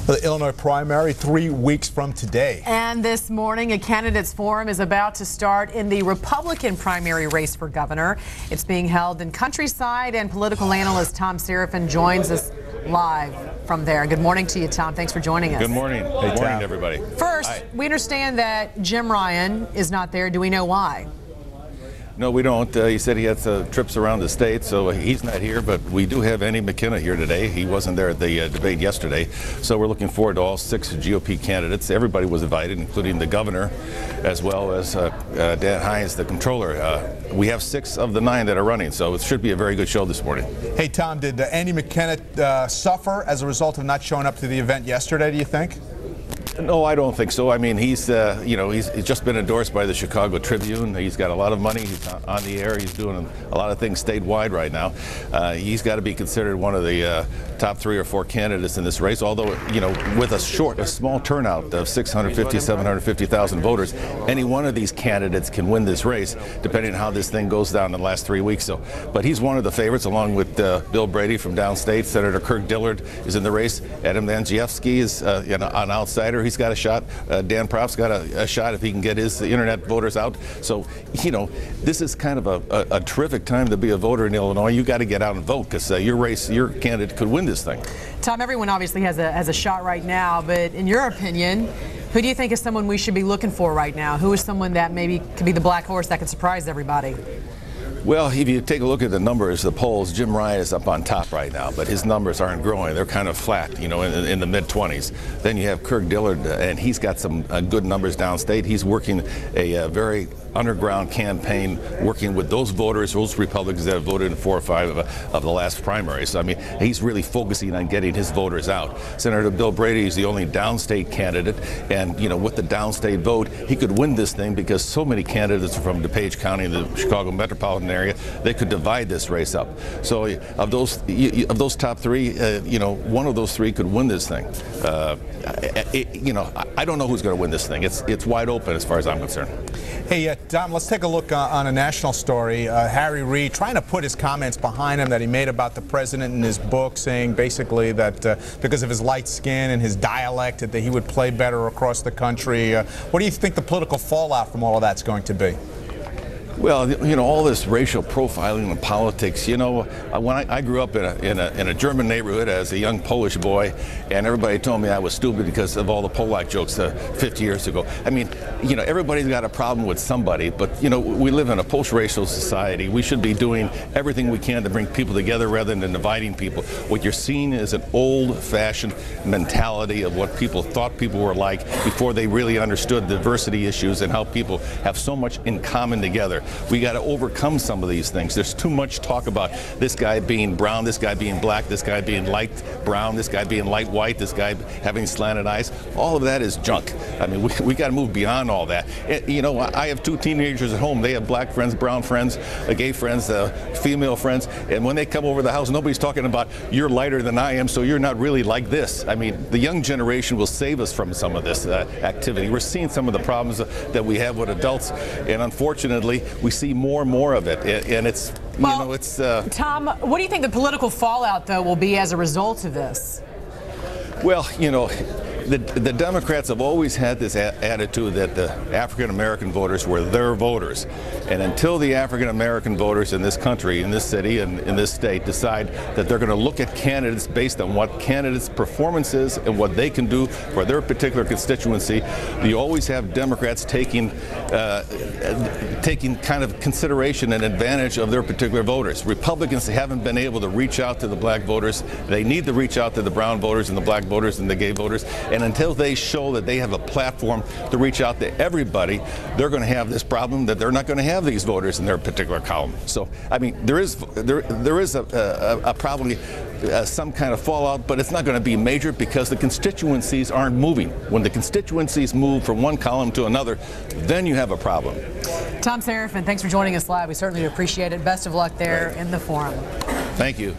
The Illinois primary 3 weeks from today. And this morning, a candidates forum is about to start in the Republican primary race for governor. It's being held in Countryside, and political analyst Thom Serafin joins us live from there. Good morning to you, Tom. Thanks for joining us. Good morning. Good morning, everybody. First, we understand that Jim Ryan is not there. Do we know why? No, we don't. He said he had trips around the state, so he's not here. But we do have Andy McKenna here today. He wasn't there at the debate yesterday. So we're looking forward to all 6 GOP candidates. Everybody was invited, including the governor, as well as Dan Hines, the controller. We have 6 of the 9 that are running, so it should be a very good show this morning. Hey, Tom, did Andy McKenna suffer as a result of not showing up to the event yesterday, do you think? No, I don't think so. I mean, he's just been endorsed by the Chicago Tribune. He's got a lot of money. He's on the air. He's doing a lot of things statewide right now. He's got to be considered one of the top 3 or 4 candidates in this race. Although, with a small turnout of 650, 750,000 voters, any one of these candidates can win this race, depending on how this thing goes down in the last 3 weeks. So, but he's one of the favorites, along with Bill Brady from downstate. Senator Kirk Dillard is in the race. Adam Mangievsky is an outsider. He's got a shot. Dan Proft's got a shot if he can get his internet voters out. So, this is kind of a terrific time to be a voter in Illinois. You got to get out and vote, because your candidate could win this thing. Tom, everyone obviously has a shot right now, but in your opinion, who do you think is someone we should be looking for right now? Who is someone that maybe could be the black horse that could surprise everybody? Well, if you take a look at the numbers, the polls, Jim Ryan is up on top right now, but his numbers aren't growing. They're kind of flat, in the mid-20s. Then you have Kirk Dillard, and he's got some good numbers downstate. He's working a very underground campaign, working with those voters, those Republicans that have voted in 4 or 5 of the last primaries. So, I mean, he's really focusing on getting his voters out. Senator Bill Brady is the only downstate candidate, and, with the downstate vote, he could win this thing because so many candidates from DuPage County and the Chicago metropolitan area, they could divide this race up. So of those top 3, one of those 3 could win this thing. I don't know who's going to win this thing. It's wide open as far as I'm concerned. Hey, Tom, let's take a look on a national story. Harry Reid trying to put his comments behind him that he made about the president in his book, saying basically that because of his light skin and his dialect that he would play better across the country. What do you think the political fallout from all of that's going to be? Well, all this racial profiling in politics, when I grew up in a German neighborhood as a young Polish boy, and everybody told me I was stupid because of all the Polak jokes 50 years ago. I mean, everybody's got a problem with somebody, but, we live in a post-racial society. We should be doing everything we can to bring people together rather than dividing people. What you're seeing is an old-fashioned mentality of what people thought people were like before they really understood diversity issues and how people have so much in common together. We got to overcome some of these things. There's too much talk about this guy being brown, this guy being black, this guy being light brown, this guy being light white, this guy having slanted eyes. All of that is junk. I mean, we got to move beyond all that. I have 2 teenagers at home. They have black friends, brown friends, gay friends, female friends, and when they come over the house, nobody's talking about you're lighter than I am, so you're not really like this. I mean, the young generation will save us from some of this activity. We're seeing some of the problems that we have with adults, and unfortunately, we see more and more of it, and it's, Tom, what do you think the political fallout, though, will be as a result of this? Well, the Democrats have always had this attitude that the African-American voters were their voters. And until the African-American voters in this country, in this city, and in this state decide that they're going to look at candidates based on what candidates' performance is and what they can do for their particular constituency, you always have Democrats taking kind of consideration and advantage of their particular voters. Republicans haven't been able to reach out to the black voters. They need to reach out to the brown voters and the black voters and the gay voters. And until they show that they have a platform to reach out to everybody, they're going to have this problem that they're not going to have these voters in their particular column. So, I mean, there is probably some kind of fallout, but it's not going to be major because the constituencies aren't moving. When the constituencies move from one column to another, then you have a problem. Thom Serafin, thanks for joining us live. We certainly appreciate it. Best of luck there in the forum. Thank you.